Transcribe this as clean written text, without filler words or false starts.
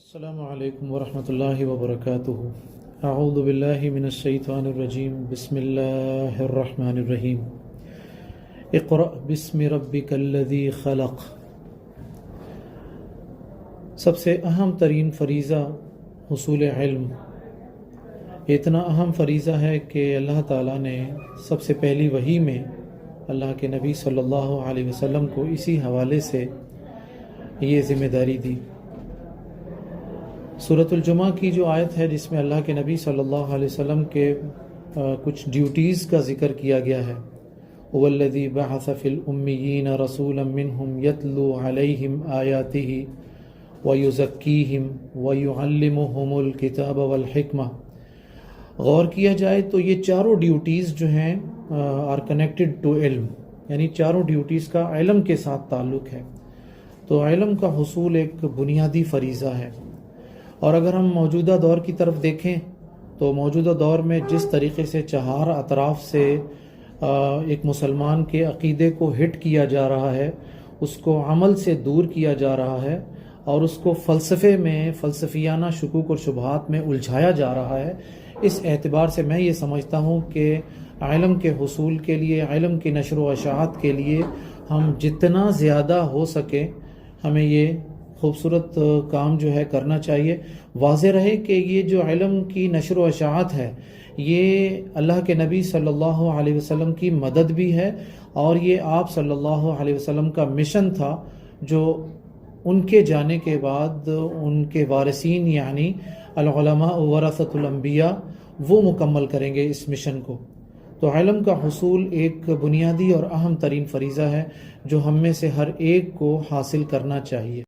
السلام علیکم ورحمۃ اللہ وبرکاتہ۔ اعوذ باللہ من الشیطان الرجیم، بسم اللہ الرحمن الرحیم۔ اقرأ بسم ربک الذی خلق۔ سب سے اہم ترین فریضہ حصول علم، اتنا اہم فریضہ ہے کہ اللہ تعالیٰ نے سب سے پہلی وحی میں اللہ کے نبی صلی اللہ علیہ وسلم کو اسی حوالے سے یہ ذمہ داری دی۔ سورۃ الجمعہ کی جو آیت ہے جس میں اللہ کے نبی صلی اللہ علیہ وسلم کے کچھ ڈیوٹیز کا ذکر کیا گیا ہے، وَالَّذِي بَعَثَ فِي الْأُمِّيِّينَ رَسُولًا مِّنْهُمْ يَتْلُو عَلَيْهِمْ آيَاتِهِ وَيُزَكِّيهِمْ وَيُعَلِّمُهُمُ الْكِتَابَ وَالْحِكْمَةَ۔ غور کیا جائے تو یہ چاروں ڈیوٹیز جو ہیں آر کنیکٹڈ ٹو علم، یعنی چاروں ڈیوٹیز کا علم کے ساتھ تعلق ہے۔ تو علم کا حصول ایک بنیادی فریضہ ہے، اور اگر ہم موجودہ دور کی طرف دیکھیں تو موجودہ دور میں جس طریقے سے چہار اطراف سے ایک مسلمان کے عقیدے کو ہٹ کیا جا رہا ہے، اس کو عمل سے دور کیا جا رہا ہے، اور اس کو فلسفے میں فلسفیانہ شکوک اور شبہات میں الجھایا جا رہا ہے، اس اعتبار سے میں یہ سمجھتا ہوں کہ علم کے حصول کے لیے، علم کی نشر و اشاعت کے لیے ہم جتنا زیادہ ہو سکے ہمیں یہ خوبصورت کام جو ہے کرنا چاہیے۔ واضح رہے کہ یہ جو علم کی نشر و اشاعت ہے یہ اللہ کے نبی صلی اللہ علیہ وسلم کی مدد بھی ہے، اور یہ آپ صلی اللہ علیہ وسلم کا مشن تھا جو ان کے جانے کے بعد ان کے وارثین یعنی العلماء ورثۃ الانبیاء وہ مکمل کریں گے اس مشن کو۔ تو علم کا حصول ایک بنیادی اور اہم ترین فریضہ ہے جو ہم میں سے ہر ایک کو حاصل کرنا چاہیے۔